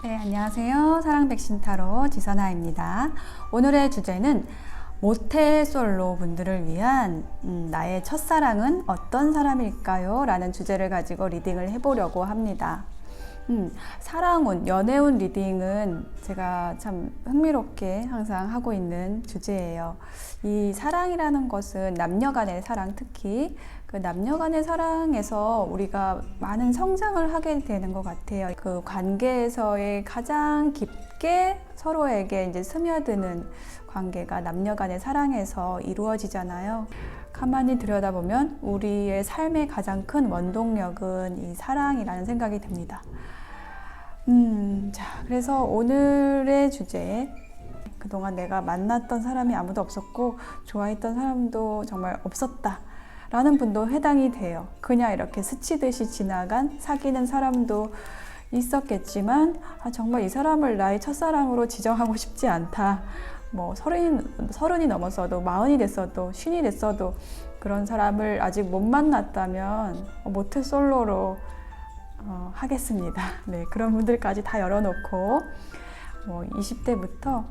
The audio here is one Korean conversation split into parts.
네, 안녕하세요. 사랑백신타로 지선아입니다. 오늘의 주제는 모태솔로 분들을 위한 나의 첫사랑은 어떤 사람일까요? 라는 주제를 가지고 리딩을 해보려고 합니다. 사랑운, 연애운 리딩은 제가 참 흥미롭게 항상 하고 있는 주제예요. 이 사랑이라는 것은 남녀 간의 사랑, 특히 그 남녀 간의 사랑에서 우리가 많은 성장을 하게 되는 것 같아요. 그 관계에서의 가장 깊게 서로에게 이제 스며드는 관계가 남녀 간의 사랑에서 이루어지잖아요. 가만히 들여다보면 우리의 삶의 가장 큰 원동력은 이 사랑이라는 생각이 듭니다. 그래서 오늘의 주제, 그동안 내가 만났던 사람이 아무도 없었고 좋아했던 사람도 정말 없었다 라는 분도 해당이 돼요. 그냥 이렇게 스치듯이 지나간 사귀는 사람도 있었겠지만 정말 이 사람을 나의 첫사랑으로 지정하고 싶지 않다. 뭐 서른이 넘었어도, 40이 됐어도, 50이 됐어도 그런 사람을 아직 못 만났다면 모태솔로로 하겠습니다. 네, 그런 분들까지 다 열어놓고 20대부터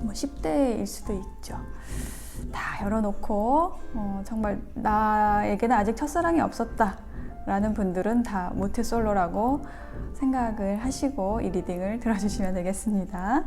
10대일 수도 있죠. 다 열어놓고 정말 나에게는 아직 첫사랑이 없었다 라는 분들은 다 모태솔로라고 생각을 하시고 이 리딩을 들어주시면 되겠습니다.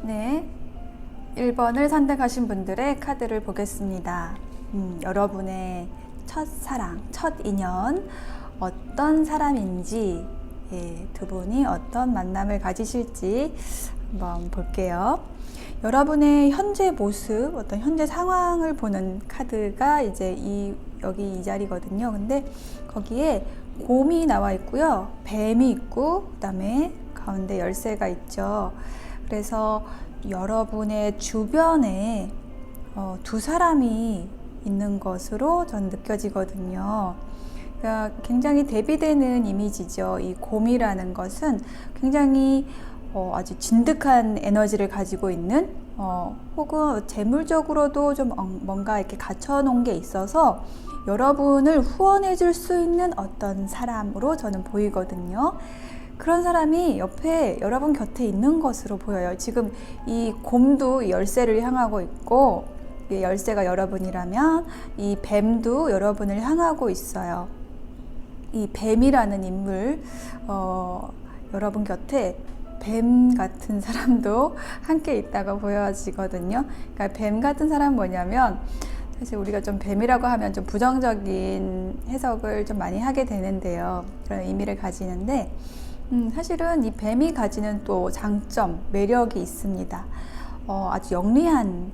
네, 1번을 선택하신 분들의 카드를 보겠습니다. 여러분의 첫사랑, 첫 인연 어떤 사람인지, 두 분이 어떤 만남을 가지실지 한번 볼게요. 여러분의 현재 모습, 어떤 현재 상황을 보는 카드가 이제 여기 이 자리거든요. 근데 거기에 곰이 나와 있고요. 뱀이 있고, 그 다음에 가운데 열쇠가 있죠. 그래서 여러분의 주변에 두 사람이 있는 것으로 전 느껴지거든요. 그러니까 굉장히 대비되는 이미지죠. 이 곰이라는 것은 굉장히 아주 진득한 에너지를 가지고 있는 혹은 재물적으로도 좀 뭔가 이렇게 갖춰 놓은 게 있어서 여러분을 후원해 줄 수 있는 어떤 사람으로 저는 보이거든요. 그런 사람이 옆에 여러분 곁에 있는 것으로 보여요. 지금 이 곰도 열쇠를 향하고 있고, 이 열쇠가 여러분이라면 이 뱀도 여러분을 향하고 있어요. 이 뱀이라는 인물, 여러분 곁에 뱀 같은 사람도 함께 있다고 보여지거든요. 그러니까 뱀 같은 사람은 뭐냐면, 사실 우리가 좀 뱀이라고 하면 좀 부정적인 해석을 좀 많이 하게 되는데요. 그런 의미를 가지는데, 사실은 이 뱀이 가지는 또 장점, 매력이 있습니다. 아주 영리한,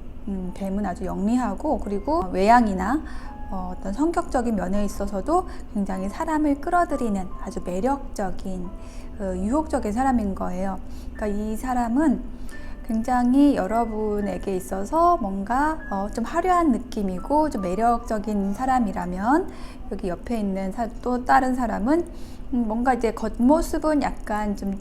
뱀은 아주 영리하고, 그리고 외양이나 어떤 성격적인 면에 있어서도 굉장히 사람을 끌어들이는 아주 매력적인, 유혹적인 사람인 거예요. 그러니까 이 사람은 굉장히 여러분에게 있어서 뭔가 좀 화려한 느낌이고 좀 매력적인 사람이라면, 여기 옆에 있는 또 다른 사람은 뭔가 이제 겉모습은 약간 좀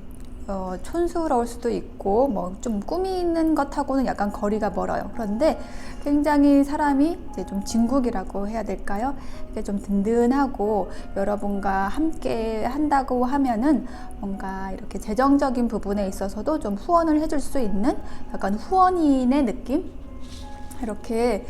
촌스러울 수도 있고 뭐 좀 꾸미는 것하고는 약간 거리가 멀어요. 그런데 굉장히 사람이 이제 좀 진국이라고 해야 될까요? 이게 좀 든든하고 여러분과 함께 한다고 하면은 뭔가 이렇게 재정적인 부분에 있어서도 좀 후원을 해줄 수 있는 약간 후원인의 느낌? 이렇게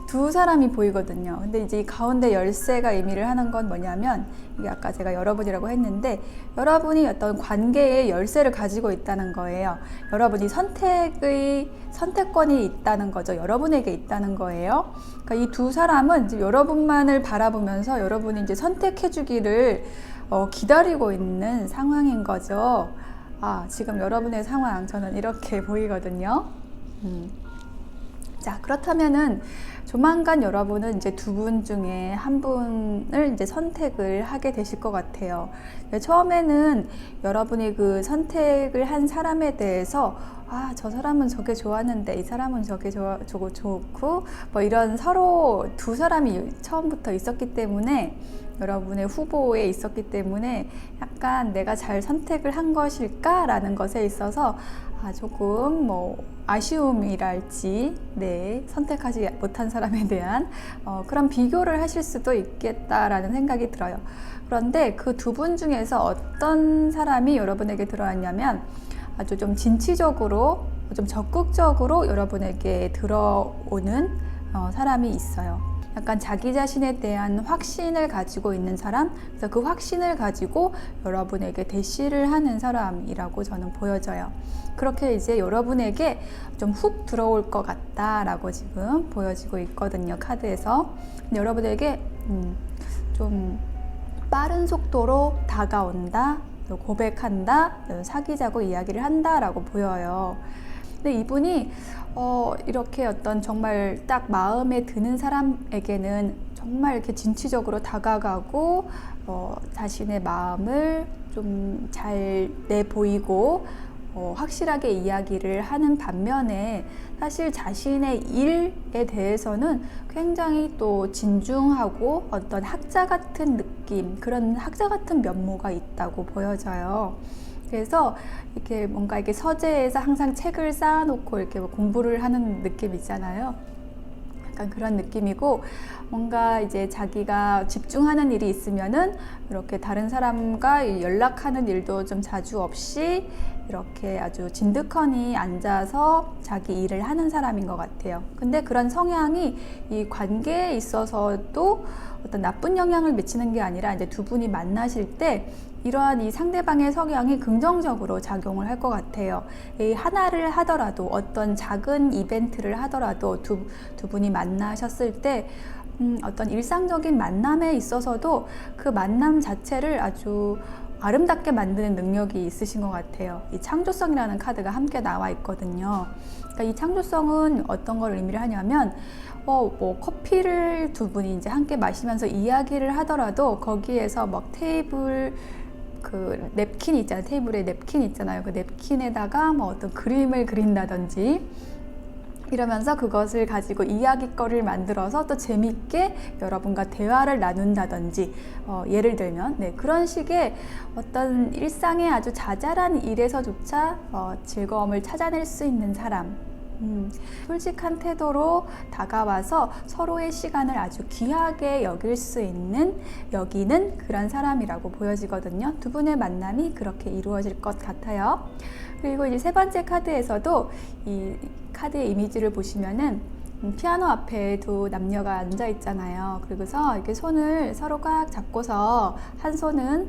두 사람이 보이거든요. 근데 이제 이 가운데 열쇠가 의미를 하는 건 뭐냐면, 이게 아까 제가 여러분이라고 했는데, 여러분이 어떤 관계의 열쇠를 가지고 있다는 거예요. 여러분이 선택권이 있다는 거죠. 여러분에게 있다는 거예요. 그러니까 이 두 사람은 이제 여러분만을 바라보면서 여러분이 이제 선택해 주기를 기다리고 있는 상황인 거죠. 지금 여러분의 상황, 저는 이렇게 보이거든요. 자, 그렇다면은 조만간 여러분은 이제 두 분 중에 한 분을 이제 선택을 하게 되실 것 같아요. 처음에는 여러분이 그 선택을 한 사람에 대해서 저 사람은 저게 좋았는데 이 사람은 저게 저거 좋고 뭐 이런 서로 두 사람이 처음부터 있었기 때문에, 여러분의 후보에 있었기 때문에 약간 내가 잘 선택을 한 것일까? 라는 것에 있어서 조금 뭐 아쉬움이랄지, 선택하지 못한 사람에 대한 그런 비교를 하실 수도 있겠다라는 생각이 들어요. 그런데 그 두 분 중에서 어떤 사람이 여러분에게 들어왔냐면, 아주 좀 진취적으로, 좀 적극적으로 여러분에게 들어오는 사람이 있어요. 약간 자기 자신에 대한 확신을 가지고 있는 사람, 그래서 그 확신을 가지고 여러분에게 대시를 하는 사람이라고 저는 보여져요. 그렇게 이제 여러분에게 좀 훅 들어올 것 같다라고 지금 보여지고 있거든요, 카드에서. 근데 여러분에게 좀 빠른 속도로 다가온다, 고백한다, 사귀자고 이야기를 한다라고 보여요. 근데 이분이 이렇게 어떤 정말 딱 마음에 드는 사람에게는 정말 이렇게 진취적으로 다가가고 자신의 마음을 좀 잘 내보이고 확실하게 이야기를 하는 반면에, 사실 자신의 일에 대해서는 굉장히 또 진중하고 어떤 학자 같은 느낌, 그런 학자 같은 면모가 있다고 보여져요. 그래서 이렇게 뭔가 이렇게 서재에서 항상 책을 쌓아놓고 이렇게 공부를 하는 느낌 있잖아요. 약간 그런 느낌이고, 뭔가 이제 자기가 집중하는 일이 있으면은 이렇게 다른 사람과 연락하는 일도 좀 자주 없이 이렇게 아주 진득하니 앉아서 자기 일을 하는 사람인 것 같아요. 근데 그런 성향이 이 관계에 있어서도 어떤 나쁜 영향을 미치는 게 아니라, 이제 두 분이 만나실 때 이러한 이 상대방의 성향이 긍정적으로 작용을 할 것 같아요. 이 하나를 하더라도, 어떤 작은 이벤트를 하더라도 두 분이 만나셨을 때 어떤 일상적인 만남에 있어서도 그 만남 자체를 아주 아름답게 만드는 능력이 있으신 것 같아요. 이 창조성이라는 카드가 함께 나와 있거든요. 그러니까 이 창조성은 어떤 걸 의미를 하냐면, 뭐 커피를 두 분이 이제 함께 마시면서 이야기를 하더라도 거기에서 막 테이블 그 냅킨 있잖아요. 테이블에 냅킨 있잖아요. 그 냅킨에다가 뭐 어떤 그림을 그린다든지 이러면서 그것을 가지고 이야깃거리를 만들어서 또 재밌게 여러분과 대화를 나눈다든지, 예를 들면 그런 식의 어떤 일상의 아주 자잘한 일에서조차 즐거움을 찾아낼 수 있는 사람, 솔직한 태도로 다가와서 서로의 시간을 아주 귀하게 여기는 그런 사람이라고 보여지거든요. 두 분의 만남이 그렇게 이루어질 것 같아요. 그리고 이제 세 번째 카드에서도 이 카드의 이미지를 보시면은 피아노 앞에 두 남녀가 앉아 있잖아요. 그리고서 이렇게 손을 서로 꽉 잡고서 한 손은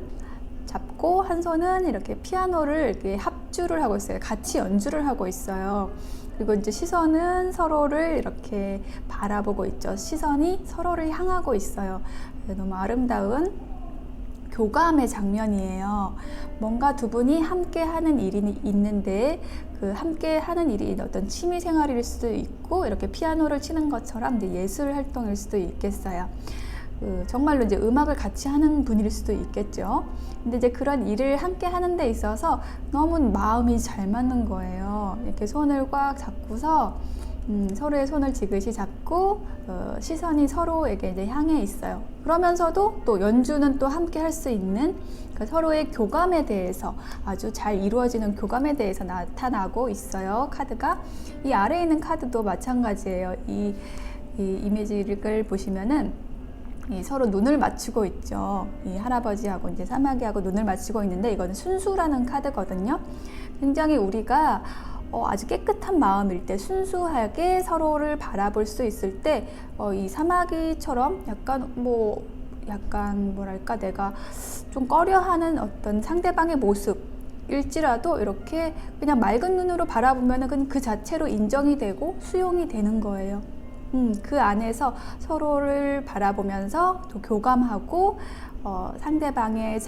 잡고 한 손은 이렇게 피아노를 이렇게 합주를 하고 있어요. 같이 연주를 하고 있어요. 그리고 이제 시선은 서로를 이렇게 바라보고 있죠. 시선이 서로를 향하고 있어요. 너무 아름다운 교감의 장면이에요. 뭔가 두 분이 함께 하는 일이 있는데, 그 함께 하는 일이 어떤 취미 생활일 수도 있고, 이렇게 피아노를 치는 것처럼 이제 예술 활동일 수도 있겠어요. 정말로 이제 음악을 같이 하는 분일 수도 있겠죠. 근데 이제 그런 일을 함께 하는 데 있어서 너무 마음이 잘 맞는 거예요. 이렇게 손을 꽉 잡고서 서로의 손을 지그시 잡고 시선이 서로에게 이제 향해 있어요. 그러면서도 또 연주는 또 함께 할 수 있는 서로의 교감에 대해서 아주 잘 이루어지는 교감에 대해서 나타나고 있어요. 카드가. 이 아래에 있는 카드도 마찬가지예요. 이 이미지를 보시면은 서로 눈을 맞추고 있죠. 이 할아버지하고 이제 사마귀하고 눈을 맞추고 있는데 이거는 순수라는 카드거든요. 굉장히 우리가 아주 깨끗한 마음일 때 순수하게 서로를 바라볼 수 있을 때 이 사마귀처럼 약간 뭐랄까 내가 좀 꺼려하는 어떤 상대방의 모습일지라도 이렇게 그냥 맑은 눈으로 바라보면 그 자체로 인정이 되고 수용이 되는 거예요. 그 안에서 서로를 바라보면서 또 교감하고 상대방의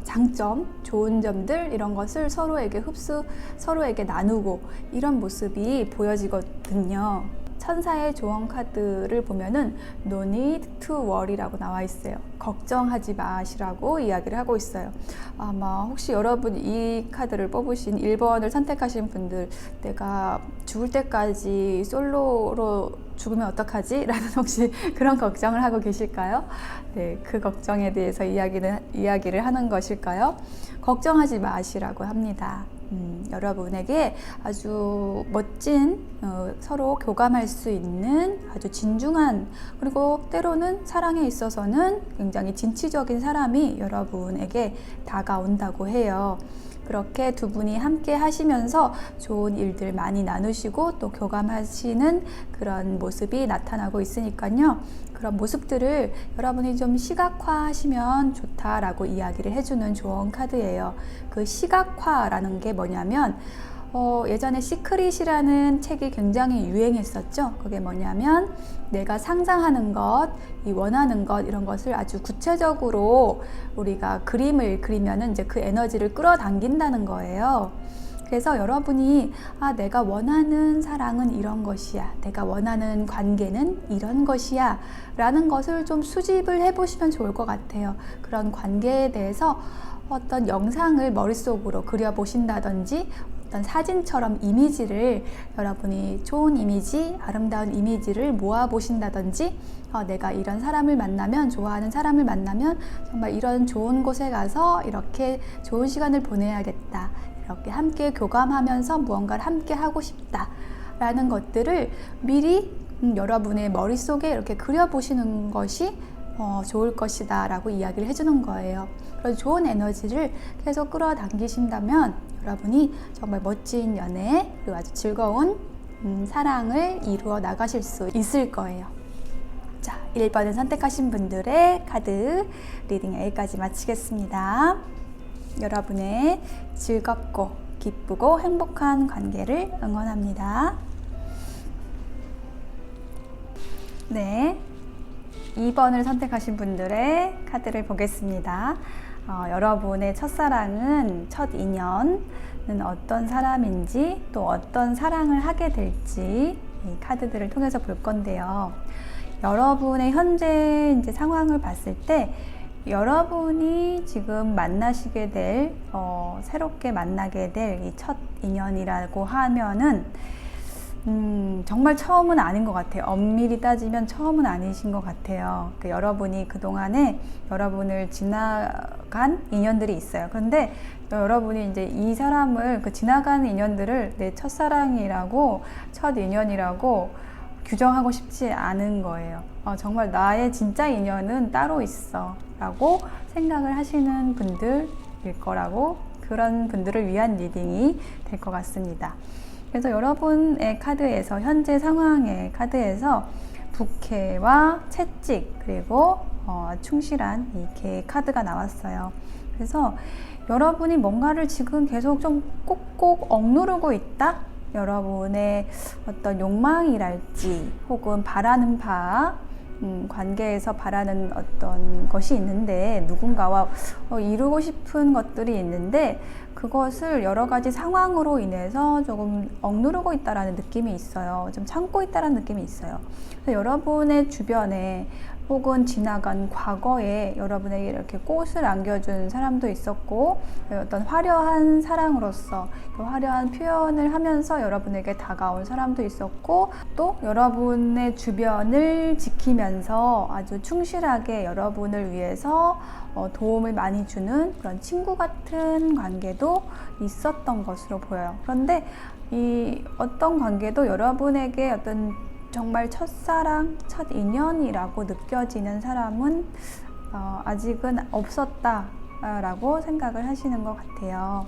장점, 좋은 점들 이런 것을 서로에게 나누고 이런 모습이 보여지거든요. 천사의 조언 카드를 보면은 No need to worry라고 나와 있어요. 걱정하지 마시라고 이야기를 하고 있어요. 아마 혹시 여러분 이 카드를 뽑으신 1번을 선택하신 분들 내가 죽을 때까지 솔로로 죽으면 어떡하지? 라는 혹시 그런 걱정을 하고 계실까요? 네, 그 걱정에 대해서 이야기를 하는 것일까요? 걱정하지 마시라고 합니다. 여러분에게 아주 멋진 서로 교감할 수 있는 아주 진중한 그리고 때로는 사랑에 있어서는 굉장히 진취적인 사람이 여러분에게 다가온다고 해요. 그렇게 두 분이 함께 하시면서 좋은 일들 많이 나누시고 또 교감하시는 그런 모습이 나타나고 있으니까요. 그런 모습들을 여러분이 좀 시각화하시면 좋다라고 이야기를 해주는 조언 카드예요. 그 시각화라는 게 뭐냐면 예전에 시크릿이라는 책이 굉장히 유행했었죠. 그게 뭐냐면 내가 상상하는 것, 이 원하는 것 이런 것을 아주 구체적으로 우리가 그림을 그리면은 이제 그 에너지를 끌어당긴다는 거예요. 그래서 여러분이 내가 원하는 사랑은 이런 것이야, 내가 원하는 관계는 이런 것이야 라는 것을 좀 수집을 해보시면 좋을 것 같아요. 그런 관계에 대해서 어떤 영상을 머릿속으로 그려보신다든지 어떤 사진처럼 이미지를 여러분이 좋은 이미지, 아름다운 이미지를 모아보신다든지 내가 이런 사람을 만나면, 좋아하는 사람을 만나면 정말 이런 좋은 곳에 가서 이렇게 좋은 시간을 보내야겠다, 이렇게 함께 교감하면서 무언가를 함께 하고 싶다 라는 것들을 미리 여러분의 머릿속에 이렇게 그려보시는 것이 좋을 것이다 라고 이야기를 해주는 거예요. 그런 좋은 에너지를 계속 끌어당기신다면 여러분이 정말 멋진 연애 그리고 아주 즐거운 사랑을 이루어 나가실 수 있을 거예요. 자, 1번을 선택하신 분들의 카드 리딩 여기까지 마치겠습니다. 여러분의 즐겁고 기쁘고 행복한 관계를 응원합니다. 네, 2번을 선택하신 분들의 카드를 보겠습니다. 여러분의 첫사랑은, 첫 인연은 어떤 사람인지 또 어떤 사랑을 하게 될지 이 카드들을 통해서 볼 건데요. 여러분의 현재 이제 상황을 봤을 때 여러분이 지금 만나시게 될, 새롭게 만나게 될 이 첫 인연이라고 하면은 정말 처음은 아닌 것 같아요. 엄밀히 따지면 처음은 아니신 것 같아요. 여러분이 그동안에 여러분을 지나간 인연들이 있어요. 그런데 여러분이 이제 이 사람을, 지나간 인연들을 내 첫사랑이라고, 첫 인연이라고 규정하고 싶지 않은 거예요. 정말 나의 진짜 인연은 따로 있어 라고 생각을 하시는 분들일 거라고, 그런 분들을 위한 리딩이 될 것 같습니다. 그래서 여러분의 카드에서, 현재 상황의 카드에서 부캐와 채찍 그리고 충실한 이렇게 카드가 나왔어요. 그래서 여러분이 뭔가를 지금 계속 좀 꼭꼭 억누르고 있다? 여러분의 어떤 욕망이랄지 혹은 바라는 바, 관계에서 바라는 어떤 것이 있는데, 누군가와 이루고 싶은 것들이 있는데 그것을 여러 가지 상황으로 인해서 조금 억누르고 있다라는 느낌이 있어요. 좀 참고 있다라는 느낌이 있어요. 그래서 여러분의 주변에 혹은 지나간 과거에 여러분에게 이렇게 꽃을 안겨준 사람도 있었고, 어떤 화려한 사랑으로서 그 화려한 표현을 하면서 여러분에게 다가온 사람도 있었고, 또 여러분의 주변을 지키면서 아주 충실하게 여러분을 위해서 도움을 많이 주는 그런 친구 같은 관계도 있었던 것으로 보여요. 그런데 이 어떤 관계도 여러분에게 어떤 정말 첫사랑, 첫 인연이라고 느껴지는 사람은 아직은 없었다라고 생각을 하시는 것 같아요.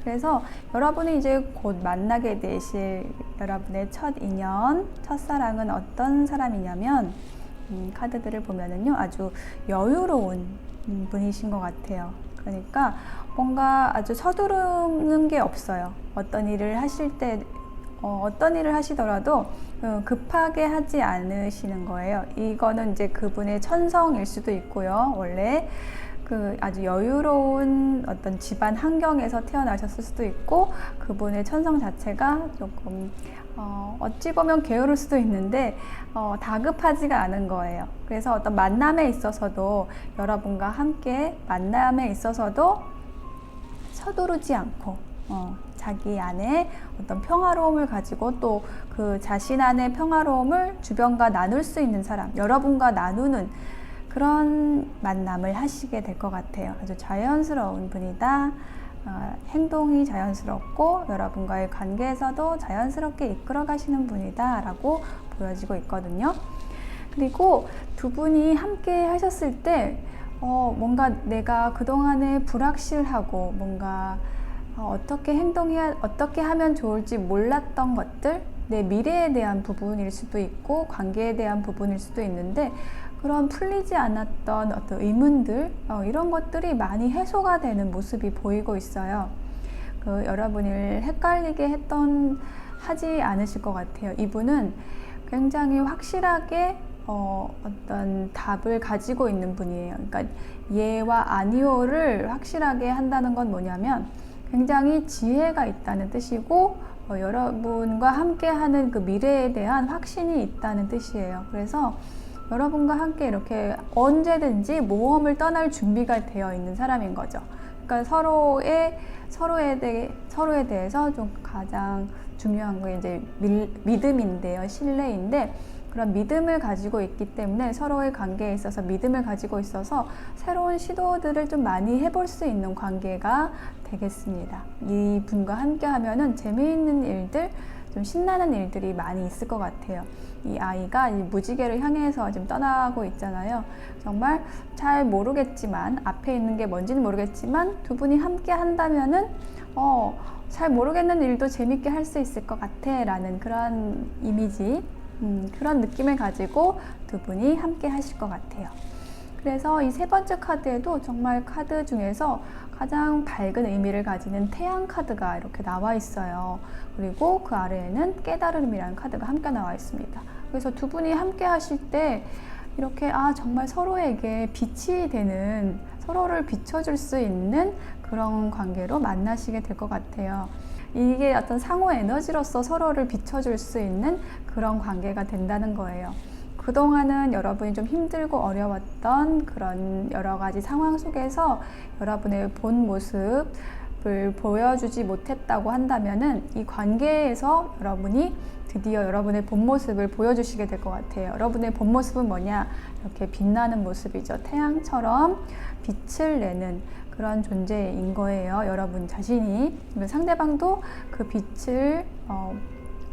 그래서 여러분이 이제 곧 만나게 되실 여러분의 첫 인연, 첫사랑은 어떤 사람이냐면 카드들을 보면은요, 아주 여유로운 분이신 것 같아요. 그러니까 뭔가 아주 서두르는 게 없어요. 어떤 일을 하실 때 어떤 일을 하시더라도 급하게 하지 않으시는 거예요. 이거는 이제 그분의 천성일 수도 있고요. 원래 그 아주 여유로운 어떤 집안 환경에서 태어나셨을 수도 있고, 그분의 천성 자체가 조금 어찌 보면 게으를 수도 있는데 다급하지가 않은 거예요. 그래서 어떤 만남에 있어서도, 여러분과 함께 만남에 있어서도 서두르지 않고 자기 안에 어떤 평화로움을 가지고 또 그 자신 안의 평화로움을 주변과 나눌 수 있는 사람, 여러분과 나누는 그런 만남을 하시게 될 것 같아요. 아주 자연스러운 분이다. 행동이 자연스럽고 여러분과의 관계에서도 자연스럽게 이끌어 가시는 분이다 라고 보여지고 있거든요. 그리고 두 분이 함께 하셨을 때 뭔가 내가 그동안에 불확실하고 뭔가 어떻게 하면 좋을지 몰랐던 것들, 내 미래에 대한 부분일 수도 있고 관계에 대한 부분일 수도 있는데, 그런 풀리지 않았던 어떤 의문들, 이런 것들이 많이 해소가 되는 모습이 보이고 있어요. 여러분을 헷갈리게 하지 않으실 것 같아요. 이분은 굉장히 확실하게 어떤 답을 가지고 있는 분이에요. 그러니까 예와 아니오를 확실하게 한다는 건 뭐냐면, 굉장히 지혜가 있다는 뜻이고, 여러분과 함께 하는 그 미래에 대한 확신이 있다는 뜻이에요. 그래서 여러분과 함께 이렇게 언제든지 모험을 떠날 준비가 되어 있는 사람인 거죠. 그러니까 서로에 대해서 좀 가장 중요한 게 이제 믿음인데요. 신뢰인데, 그런 믿음을 가지고 있기 때문에 서로의 관계에 있어서 믿음을 가지고 있어서 새로운 시도들을 좀 많이 해볼 수 있는 관계가 되겠습니다. 이 분과 함께 하면은 재미있는 일들, 좀 신나는 일들이 많이 있을 것 같아요. 이 아이가 이 무지개를 향해서 지금 떠나고 있잖아요. 정말 잘 모르겠지만, 앞에 있는 게 뭔지는 모르겠지만 두 분이 함께 한다면은 잘 모르겠는 일도 재밌게 할 수 있을 것 같아 라는 그런 이미지, 그런 느낌을 가지고 두 분이 함께 하실 것 같아요. 그래서 이 세 번째 카드에도 정말 카드 중에서 가장 밝은 의미를 가지는 태양 카드가 이렇게 나와 있어요. 그리고 그 아래에는 깨달음이라는 카드가 함께 나와 있습니다. 그래서 두 분이 함께 하실 때 이렇게 정말 서로에게 빛이 되는, 서로를 비춰줄 수 있는 그런 관계로 만나시게 될 것 같아요. 이게 어떤 상호 에너지로서 서로를 비춰줄 수 있는 그런 관계가 된다는 거예요. 그동안은 여러분이 좀 힘들고 어려웠던 그런 여러 가지 상황 속에서 여러분의 본 모습을 보여주지 못했다고 한다면은, 이 관계에서 여러분이 드디어 여러분의 본 모습을 보여주시게 될 것 같아요. 여러분의 본 모습은 뭐냐? 이렇게 빛나는 모습이죠. 태양처럼 빛을 내는 그런 존재인 거예요. 여러분 자신이. 상대방도 그 빛을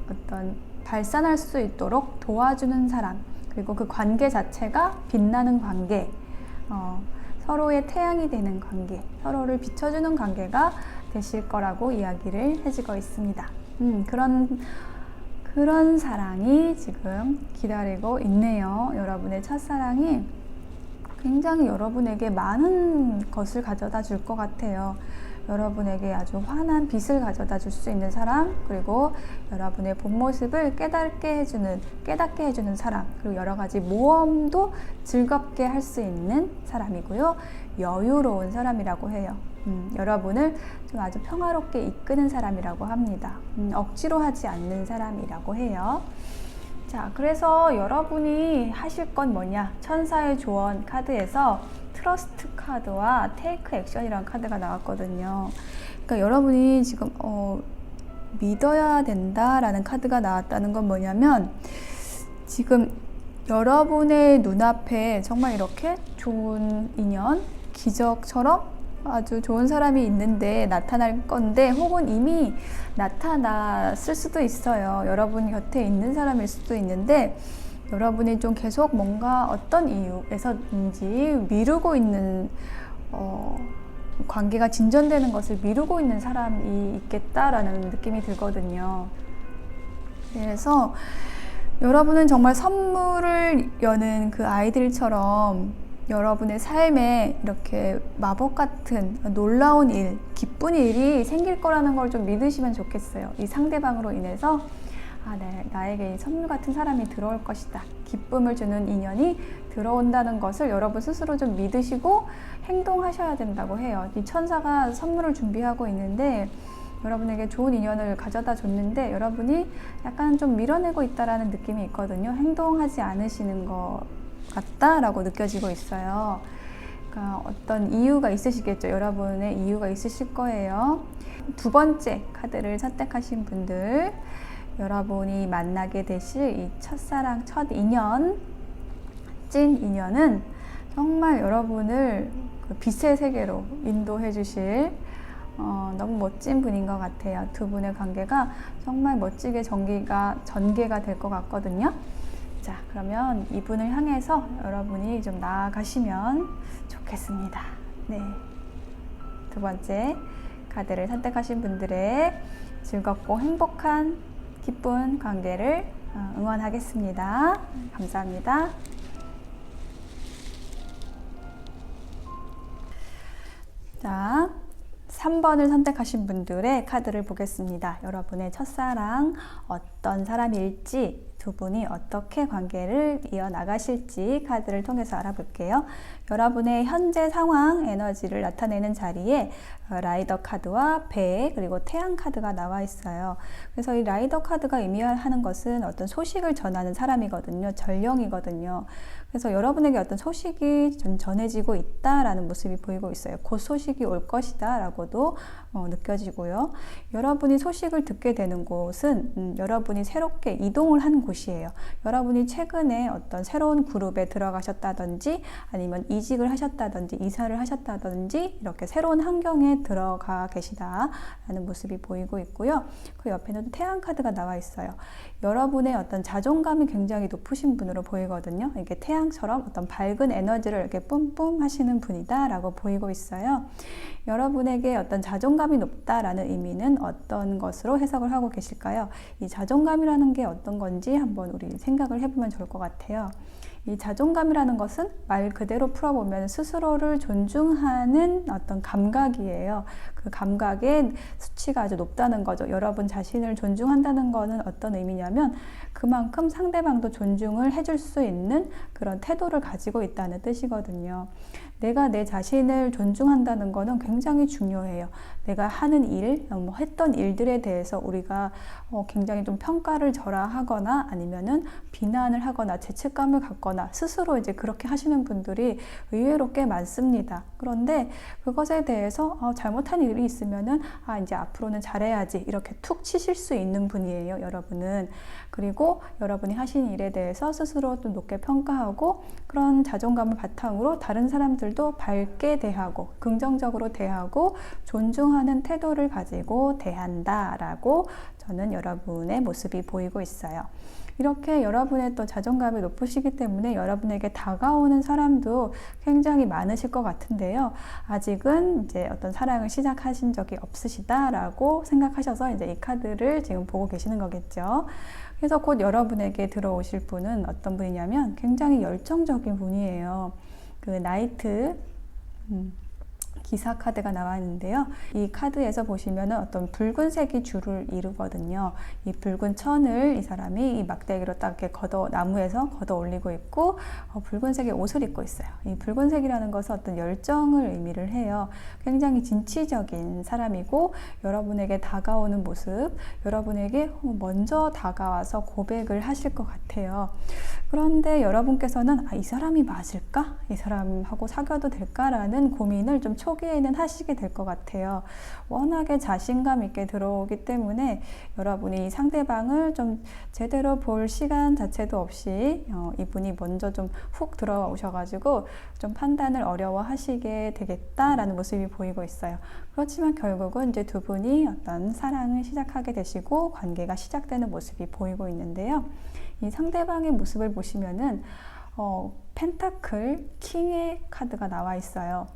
어떤 발산할 수 있도록 도와주는 사람, 그리고 그 관계 자체가 빛나는 관계, 서로의 태양이 되는 관계, 서로를 비춰주는 관계가 되실 거라고 이야기를 해주고 있습니다. 그런 사랑이 지금 기다리고 있네요. 여러분의 첫사랑이 굉장히 여러분에게 많은 것을 가져다 줄 것 같아요. 여러분에게 아주 환한 빛을 가져다 줄 수 있는 사람, 그리고 여러분의 본 모습을 깨닫게 해주는 사람, 그리고 여러 가지 모험도 즐겁게 할 수 있는 사람이고요. 여유로운 사람이라고 해요. 여러분을 좀 아주 평화롭게 이끄는 사람이라고 합니다. 억지로 하지 않는 사람이라고 해요. 자, 그래서 여러분이 하실 건 뭐냐? 천사의 조언 카드에서 트러스트 카드와 테이크 액션이라는 카드가 나왔거든요. 그러니까 여러분이 지금 믿어야 된다라는 카드가 나왔다는 건 뭐냐면, 지금 여러분의 눈앞에 정말 이렇게 좋은 인연, 기적처럼 아주 좋은 사람이 있는데 나타날 건데, 혹은 이미 나타났을 수도 있어요. 여러분 곁에 있는 사람일 수도 있는데, 여러분이 좀 계속 뭔가 어떤 이유에서인지 미루고 있는 관계가 진전되는 것을 미루고 있는 사람이 있겠다라는 느낌이 들거든요. 그래서 여러분은 정말 선물을 여는 그 아이들처럼 여러분의 삶에 이렇게 마법 같은 놀라운 일, 기쁜 일이 생길 거라는 걸 좀 믿으시면 좋겠어요. 이 상대방으로 인해서 나에게 선물 같은 사람이 들어올 것이다. 기쁨을 주는 인연이 들어온다는 것을 여러분 스스로 좀 믿으시고 행동하셔야 된다고 해요. 이 천사가 선물을 준비하고 있는데, 여러분에게 좋은 인연을 가져다 줬는데 여러분이 약간 좀 밀어내고 있다라는 느낌이 있거든요. 행동하지 않으시는 것 같다라고 느껴지고 있어요. 그러니까 어떤 이유가 있으시겠죠. 여러분의 이유가 있으실 거예요. 두 번째 카드를 선택하신 분들, 여러분이 만나게 되실 이 첫사랑, 첫 인연, 찐 인연은 정말 여러분을 그 빛의 세계로 인도해 주실 너무 멋진 분인 것 같아요. 두 분의 관계가 정말 멋지게 전개가 될 것 같거든요. 자, 그러면 이분을 향해서 여러분이 좀 나아가시면 좋겠습니다. 네. 두 번째 카드를 선택하신 분들의 즐겁고 행복한 기쁜 관계를 응원하겠습니다. 감사합니다. 자, 3번을 선택하신 분들의 카드를 보겠습니다. 여러분의 첫사랑 어떤 사람일지, 두 분이 어떻게 관계를 이어나가실지 카드를 통해서 알아볼게요. 여러분의 현재 상황, 에너지를 나타내는 자리에 라이더 카드와 배, 그리고 태양 카드가 나와 있어요. 그래서 이 라이더 카드가 의미하는 것은 어떤 소식을 전하는 사람이거든요. 전령이거든요. 그래서 여러분에게 어떤 소식이 전해지고 있다라는 모습이 보이고 있어요. 곧 소식이 올 것이다 라고도 느껴지고요. 여러분이 소식을 듣게 되는 곳은 여러분이 새롭게 이동을 한 곳이에요. 여러분이 최근에 어떤 새로운 그룹에 들어가셨다든지, 아니면 이직을 하셨다든지, 이사를 하셨다든지, 이렇게 새로운 환경에 들어가 계시다라는 모습이 보이고 있고요. 그 옆에는 태양 카드가 나와 있어요. 여러분의 어떤 자존감이 굉장히 높으신 분으로 보이거든요. 이게 태양처럼 어떤 밝은 에너지를 이렇게 뿜뿜 하시는 분이다 라고 보이고 있어요. 여러분에게 어떤 자존감이 높다라는 의미는 어떤 것으로 해석을 하고 계실까요? 이 자존감이라는 게 어떤 건지 한번 우리 생각을 해보면 좋을 것 같아요. 이 자존감이라는 것은 말 그대로 풀어보면 스스로를 존중하는 어떤 감각이에요. 그 감각의 수치가 아주 높다는 거죠. 여러분 자신을 존중한다는 거는 어떤 의미냐면, 그만큼 상대방도 존중을 해줄 수 있는 그런 태도를 가지고 있다는 뜻이거든요. 내가 내 자신을 존중한다는 거는 굉장히 중요해요. 내가 하는 일, 했던 일들에 대해서 우리가 굉장히 좀 평가를 절하하거나 아니면은 비난을 하거나 죄책감을 갖거나 스스로 이제 그렇게 하시는 분들이 의외로 꽤 많습니다. 그런데 그것에 대해서 잘못한 일이 있으면은 이제 앞으로는 잘해야지 이렇게 툭 치실 수 있는 분이에요, 여러분은. 그리고 여러분이 하신 일에 대해서 스스로 좀 높게 평가하고, 그런 자존감을 바탕으로 다른 사람들도 밝게 대하고 긍정적으로 대하고 존중하는 태도를 가지고 대한다라고 저는 여러분의 모습이 보이고 있어요. 이렇게 여러분의 또 자존감이 높으시기 때문에 여러분에게 다가오는 사람도 굉장히 많으실 것 같은데요. 아직은 이제 어떤 사랑을 시작하신 적이 없으시다라고 생각하셔서 이제 이 카드를 지금 보고 계시는 거겠죠. 그래서 곧 여러분에게 들어오실 분은 어떤 분이냐면 굉장히 열정적인 분이에요. 그 기사 카드가 나와 있는데요. 이 카드에서 보시면은 어떤 붉은색이 줄을 이루거든요. 이 붉은 천을 이 사람이 이 막대기로 딱 이렇게 나무에서 걷어 올리고 있고, 붉은색의 옷을 입고 있어요. 이 붉은색이라는 것은 어떤 열정을 의미를 해요. 굉장히 진취적인 사람이고, 여러분에게 다가오는 모습, 여러분에게 먼저 다가와서 고백을 하실 것 같아요. 그런데 여러분께서는 이 사람이 맞을까? 이 사람하고 사귀어도 될까라는 고민을 좀 초기에는 하시게 될 것 같아요. 워낙에 자신감 있게 들어오기 때문에 여러분이 상대방을 좀 제대로 볼 시간 자체도 없이 이분이 먼저 좀 훅 들어오셔가지고 좀 판단을 어려워하시게 되겠다라는 모습이 보이고 있어요. 그렇지만 결국은 이제 두 분이 어떤 사랑을 시작하게 되시고 관계가 시작되는 모습이 보이고 있는데요. 이 상대방의 모습을 보시면은 펜타클 킹의 카드가 나와 있어요.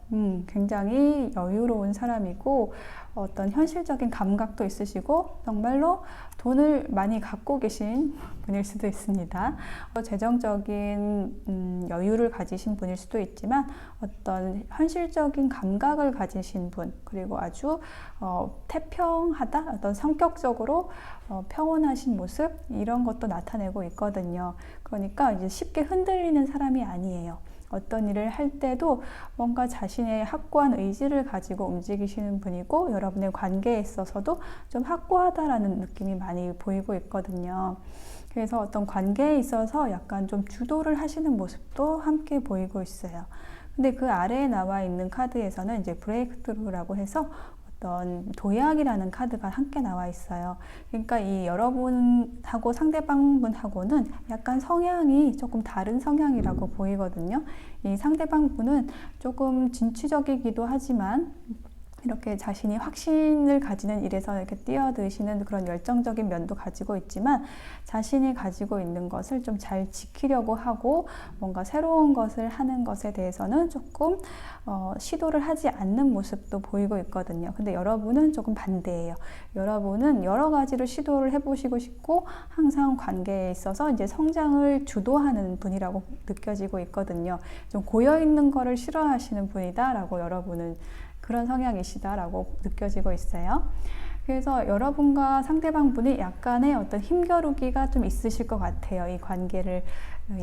굉장히 여유로운 사람이고 어떤 현실적인 감각도 있으시고 정말로 돈을 많이 갖고 계신 분일 수도 있습니다. 재정적인 여유를 가지신 분일 수도 있지만 어떤 현실적인 감각을 가지신 분, 그리고 아주 태평하다, 어떤 성격적으로 평온하신 모습, 이런 것도 나타내고 있거든요. 그러니까 이제 쉽게 흔들리는 사람이 아니에요. 어떤 일을 할 때도 뭔가 자신의 확고한 의지를 가지고 움직이시는 분이고, 여러분의 관계에 있어서도 좀 확고하다라는 느낌이 많이 보이고 있거든요. 그래서 어떤 관계에 있어서 약간 좀 주도를 하시는 모습도 함께 보이고 있어요. 근데 그 아래에 나와 있는 카드에서는 이제 브레이크트루라고 해서 어떤 도약이라는 카드가 함께 나와 있어요. 그러니까 이 여러분하고 상대방분하고는 약간 성향이 조금 다른 성향이라고 보이거든요. 이 상대방분은 조금 진취적이기도 하지만 이렇게 자신이 확신을 가지는 일에서 이렇게 뛰어드시는 그런 열정적인 면도 가지고 있지만, 자신이 가지고 있는 것을 좀 잘 지키려고 하고 뭔가 새로운 것을 하는 것에 대해서는 조금 시도를 하지 않는 모습도 보이고 있거든요. 근데 여러분은 조금 반대예요. 여러분은 여러 가지를 시도를 해보시고 싶고 항상 관계에 있어서 이제 성장을 주도하는 분이라고 느껴지고 있거든요. 좀 고여있는 거를 싫어하시는 분이다라고 여러분은 그런 성향이시다라고 느껴지고 있어요. 그래서 여러분과 상대방분이 약간의 어떤 힘겨루기가 좀 있으실 것 같아요. 이 관계를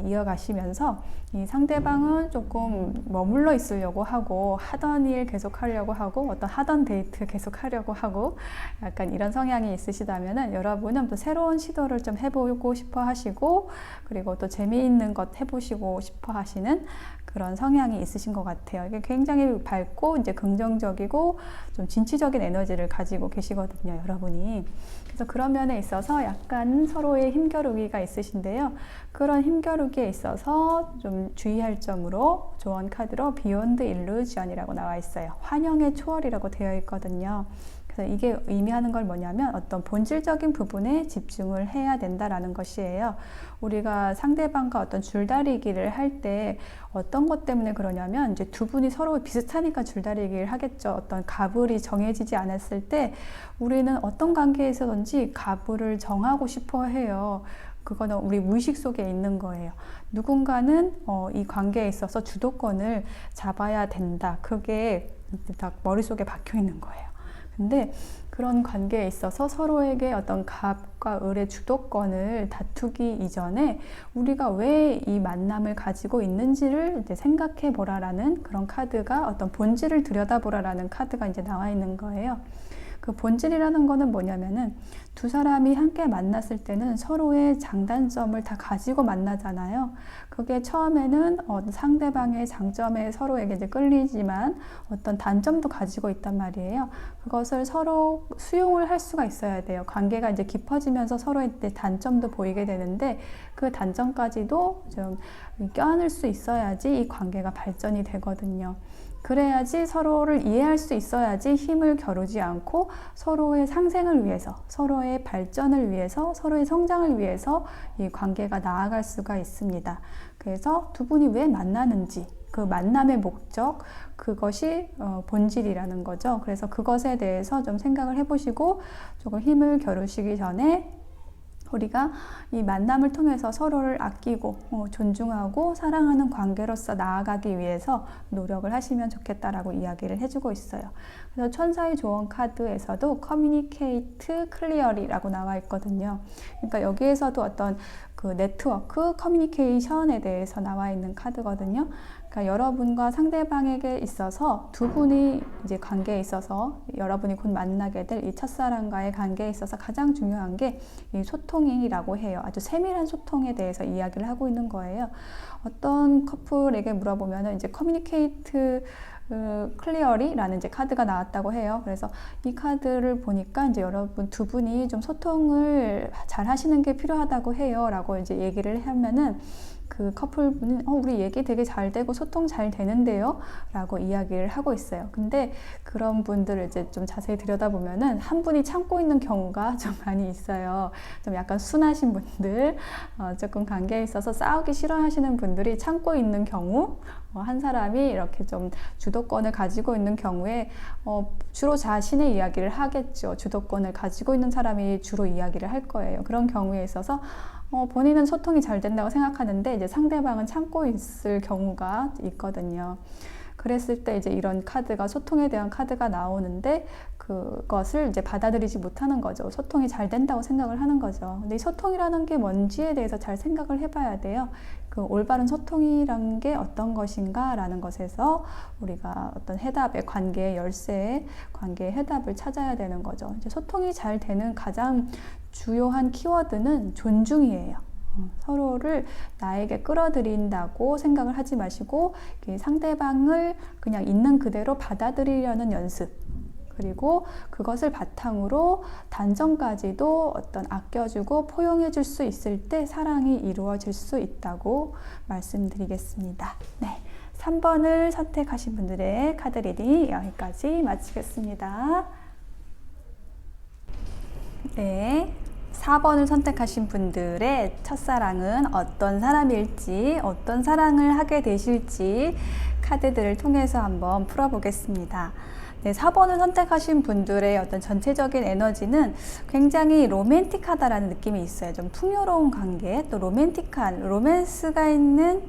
이어가시면서 이 상대방은 조금 머물러 있으려고 하고, 하던 일 계속 하려고 하고, 어떤 하던 데이트 계속 하려고 하고, 약간 이런 성향이 있으시다면은 여러분은 또 새로운 시도를 좀 해보고 싶어 하시고, 그리고 또 재미있는 것 해보시고 싶어 하시는 그런 성향이 있으신 것 같아요. 이게 굉장히 밝고 이제 긍정적이고 좀 진취적인 에너지를 가지고 계시거든요, 여러분이. 그래서 그런 면에 있어서 약간 서로의 힘겨루기가 있으신데요. 그런 힘겨루기에 있어서 좀 주의할 점으로 조언 카드로 Beyond Illusion이라고 나와 있어요. 환영의 초월이라고 되어 있거든요. 그래서 이게 의미하는 걸 뭐냐면 어떤 본질적인 부분에 집중을 해야 된다라는 것이에요. 우리가 상대방과 어떤 줄다리기를 할 때 어떤 것 때문에 그러냐면 이제 두 분이 서로 비슷하니까 줄다리기를 하겠죠. 어떤 가불이 정해지지 않았을 때 우리는 어떤 관계에서든지 가불을 정하고 싶어 해요. 그거는 우리 무의식 속에 있는 거예요. 누군가는 이 관계에 있어서 주도권을 잡아야 된다. 그게 딱 머릿속에 박혀 있는 거예요. 근데 그런 관계에 있어서 서로에게 어떤 갑과 을의 주도권을 다투기 이전에 우리가 왜 이 만남을 가지고 있는지를 이제 생각해 보라라는 그런 카드가, 어떤 본질을 들여다보라라는 카드가 이제 나와 있는 거예요. 그 본질이라는 거는 뭐냐면은 두 사람이 함께 만났을 때는 서로의 장단점을 다 가지고 만나잖아요. 그게 처음에는 상대방의 장점에 서로에게 이제 끌리지만 어떤 단점도 가지고 있단 말이에요. 그것을 서로 수용을 할 수가 있어야 돼요. 관계가 이제 깊어지면서 서로의 단점도 보이게 되는데 그 단점까지도 좀 껴안을 수 있어야지 이 관계가 발전이 되거든요. 그래야지 서로를 이해할 수 있어야지 힘을 겨루지 않고 서로의 상생을 위해서, 서로의 발전을 위해서, 서로의 성장을 위해서 이 관계가 나아갈 수가 있습니다. 그래서 두 분이 왜 만나는지, 그 만남의 목적, 그것이 본질이라는 거죠. 그래서 그것에 대해서 좀 생각을 해보시고 조금 힘을 겨루시기 전에 우리가 이 만남을 통해서 서로를 아끼고 존중하고 사랑하는 관계로서 나아가기 위해서 노력을 하시면 좋겠다라고 이야기를 해주고 있어요. 그래서 천사의 조언 카드에서도 Communicate Clearly라고 나와 있거든요. 그러니까 여기에서도 어떤 그 네트워크 커뮤니케이션에 대해서 나와 있는 카드거든요. 그러니까 여러분과 상대방에게 있어서 두 분이 이제 관계에 있어서 여러분이 곧 만나게 될 이 첫사랑과의 관계에 있어서 가장 중요한 게 이 소통이라고 해요. 아주 세밀한 소통에 대해서 이야기를 하고 있는 거예요. 어떤 커플에게 물어보면은 이제 커뮤니케이트 클리어리라는 이제 카드가 나왔다고 해요. 그래서 이 카드를 보니까 이제 여러분 두 분이 좀 소통을 잘 하시는 게 필요하다고 해요. 라고 이제 얘기를 하면은 그 커플분은 우리 얘기 되게 잘 되고 소통 잘 되는데요? 라고 이야기를 하고 있어요. 근데 그런 분들을 이제 좀 자세히 들여다보면은 한 분이 참고 있는 경우가 좀 많이 있어요. 좀 약간 순하신 분들, 조금 관계에 있어서 싸우기 싫어하시는 분들이 참고 있는 경우, 한 사람이 이렇게 좀 주도권을 가지고 있는 경우에 주로 자신의 이야기를 하겠죠. 주도권을 가지고 있는 사람이 주로 이야기를 할 거예요. 그런 경우에 있어서 본인은 소통이 잘 된다고 생각하는데 이제 상대방은 참고 있을 경우가 있거든요. 그랬을 때 이제 이런 카드가 소통에 대한 카드가 나오는데 그것을 이제 받아들이지 못하는 거죠. 소통이 잘 된다고 생각을 하는 거죠. 근데 이 소통이라는 게 뭔지에 대해서 잘 생각을 해봐야 돼요. 그 올바른 소통이란 게 어떤 것인가 라는 것에서 우리가 어떤 해답의 관계의 열쇠, 관계의 해답을 찾아야 되는 거죠. 이제 소통이 잘 되는 가장 주요한 키워드는 존중이에요. 서로를 나에게 끌어들인다고 생각을 하지 마시고 상대방을 그냥 있는 그대로 받아들이려는 연습, 그리고 그것을 바탕으로 단정까지도 어떤 아껴주고 포용해줄 수 있을 때 사랑이 이루어질 수 있다고 말씀드리겠습니다. 네, 3번을 선택하신 분들의 카드 리딩 여기까지 마치겠습니다. 네, 4번을 선택하신 분들의 첫사랑은 어떤 사람일지, 어떤 사랑을 하게 되실지 카드들을 통해서 한번 풀어보겠습니다. 네, 4번을 선택하신 분들의 어떤 전체적인 에너지는 굉장히 로맨틱하다라는 느낌이 있어요. 좀 풍요로운 관계, 또 로맨틱한, 로맨스가 있는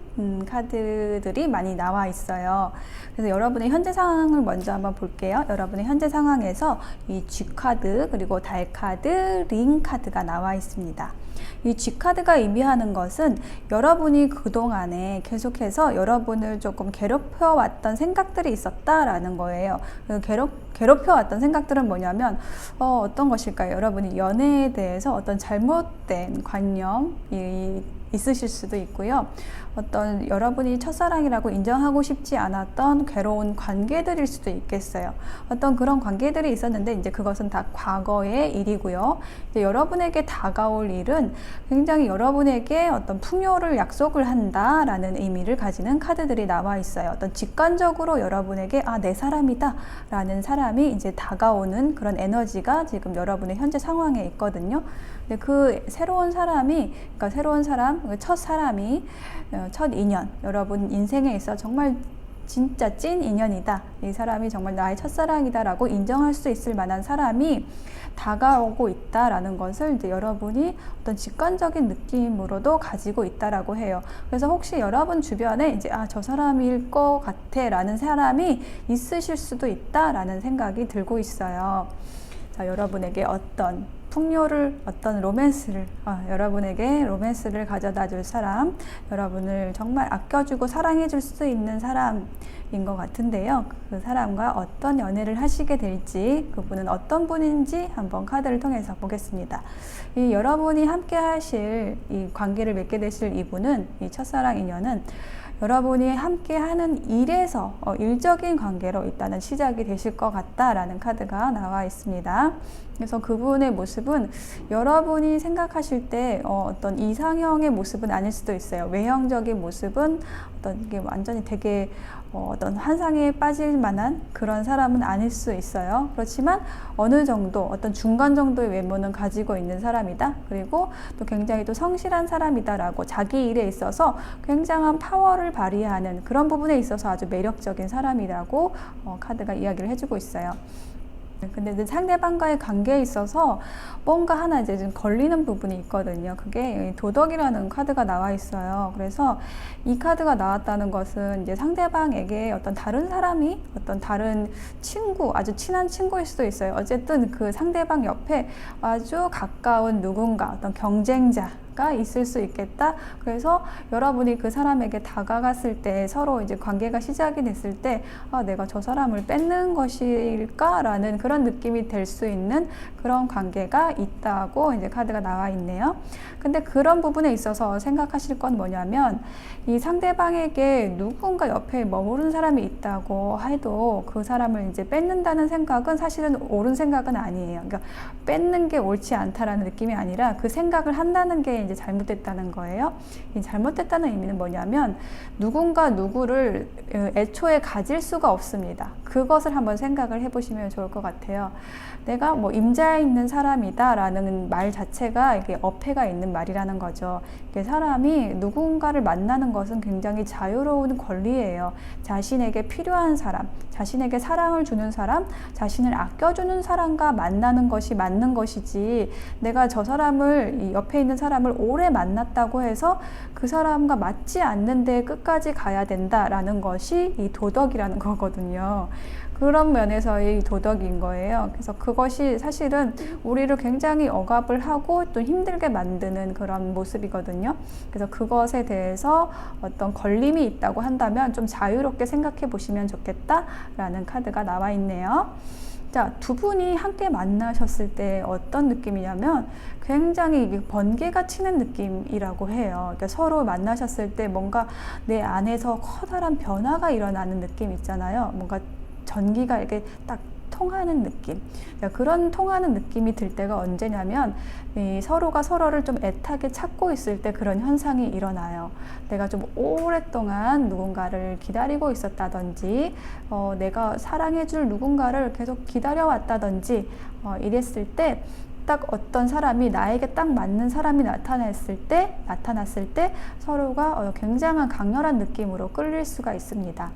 카드들이 많이 나와 있어요. 그래서 여러분의 현재 상황을 먼저 한번 볼게요. 여러분의 현재 상황에서 이 G카드, 그리고 달카드, 링카드가 나와 있습니다. 이 G카드가 의미하는 것은 여러분이 그동안에 계속해서 여러분을 조금 괴롭혀왔던 생각들이 있었다라는 거예요. 괴롭혀왔던 생각들은 뭐냐면 어떤 것일까요? 여러분이 연애에 대해서 어떤 잘못된 관념이 있으실 수도 있고요. 어떤 여러분이 첫사랑이라고 인정하고 싶지 않았던 괴로운 관계들일 수도 있겠어요. 어떤 그런 관계들이 있었는데 이제 그것은 다 과거의 일이고요. 이제 여러분에게 다가올 일은 굉장히 여러분에게 어떤 풍요를 약속을 한다라는 의미를 가지는 카드들이 나와 있어요. 어떤 직관적으로 여러분에게 내 사람이다 라는 사람이 이제 다가오는 그런 에너지가 지금 여러분의 현재 상황에 있거든요. 근데 그 새로운 사람이, 그러니까 새로운 사람, 첫 사람이, 첫 인연, 여러분 인생에 있어 정말 진짜 찐 인연이다. 이 사람이 정말 나의 첫사랑이다 라고 인정할 수 있을 만한 사람이 다가오고 있다라는 것을 이제 여러분이 어떤 직관적인 느낌으로도 가지고 있다라고 해요. 그래서 혹시 여러분 주변에 이제 저 사람일 것 같아 라는 사람이 있으실 수도 있다라는 생각이 들고 있어요. 자, 여러분에게 어떤 풍요를, 어떤 로맨스를, 여러분에게 로맨스를 가져다 줄 사람, 여러분을 정말 아껴주고 사랑해줄 수 있는 사람인 것 같은데요. 그 사람과 어떤 연애를 하시게 될지, 그분은 어떤 분인지 한번 카드를 통해서 보겠습니다. 이 여러분이 함께 하실 이 관계를 맺게 되실 이분은, 이 첫사랑 인연은 여러분이 함께 하는 일에서 일적인 관계로 일단은 시작이 되실 것 같다라는 카드가 나와 있습니다. 그래서 그분의 모습은 여러분이 생각하실 때 어떤 이상형의 모습은 아닐 수도 있어요. 외형적인 모습은 어떤 게 완전히 되게 어떤 환상에 빠질 만한 그런 사람은 아닐 수 있어요. 그렇지만 어느 정도 어떤 중간 정도의 외모는 가지고 있는 사람이다. 그리고 또 굉장히 또 성실한 사람이다라고 자기 일에 있어서 굉장한 파워를 발휘하는 그런 부분에 있어서 아주 매력적인 사람이라고 카드가 이야기를 해주고 있어요. 근데 이제 상대방과의 관계에 있어서 뭔가 하나 이제 좀 걸리는 부분이 있거든요. 그게 도덕이라는 카드가 나와 있어요. 그래서 이 카드가 나왔다는 것은 이제 상대방에게 어떤 다른 사람이 어떤 다른 친구, 아주 친한 친구일 수도 있어요. 어쨌든 그 상대방 옆에 아주 가까운 누군가, 어떤 경쟁자가 있을 수 있겠다. 그래서 여러분이 그 사람에게 다가갔을 때 서로 이제 관계가 시작이 됐을 때 내가 저 사람을 뺏는 것일까라는 그런 느낌이 될 수 있는 그런 관계가 있다고 이제 카드가 나와 있네요. 근데 그런 부분에 있어서 생각하실 건 뭐냐면 이 상대방에게 누군가 옆에 머무르는 사람이 있다고 해도 그 사람을 이제 뺏는다는 생각은 사실은 옳은 생각은 아니에요. 그러니까 뺏는 게 옳지 않다라는 느낌이 아니라 그 생각을 한다는 게 이제 잘못됐다는 거예요. 이 잘못됐다는 의미는 뭐냐면 누군가 누구를 애초에 가질 수가 없습니다. 그것을 한번 생각을 해보시면 좋을 것 같아요. 내가 뭐 임자에 있는 사람이다 라는 말 자체가 이게 어폐가 있는 말이라는 거죠. 이게 사람이 누군가를 만나는 것은 굉장히 자유로운 권리예요. 자신에게 필요한 사람, 자신에게 사랑을 주는 사람, 자신을 아껴주는 사람과 만나는 것이 맞는 것이지, 내가 저 사람을, 이 옆에 있는 사람을 오래 만났다고 해서 그 사람과 맞지 않는 데 끝까지 가야 된다라는 것이 이 도덕이라는 거거든요. 그런 면에서의 도덕인 거예요. 그래서 그것이 사실은 우리를 굉장히 억압을 하고 또 힘들게 만드는 그런 모습이거든요. 그래서 그것에 대해서 어떤 걸림이 있다고 한다면 좀 자유롭게 생각해 보시면 좋겠다라는 카드가 나와 있네요. 자, 두 분이 함께 만나셨을 때 어떤 느낌이냐면 굉장히 번개가 치는 느낌이라고 해요. 그러니까 서로 만나셨을 때 뭔가 내 안에서 커다란 변화가 일어나는 느낌 있잖아요. 뭔가 전기가 이렇게 딱 통하는 느낌. 그런 통하는 느낌이 들 때가 언제냐면 서로가 서로를 좀 애타게 찾고 있을 때 그런 현상이 일어나요. 내가 좀 오랫동안 누군가를 기다리고 있었다든지 내가 사랑해줄 누군가를 계속 기다려왔다든지 이랬을 때 딱 어떤 사람이 나에게 딱 맞는 사람이 나타났을 때 서로가 굉장한 강렬한 느낌으로 끌릴 수가 있습니다.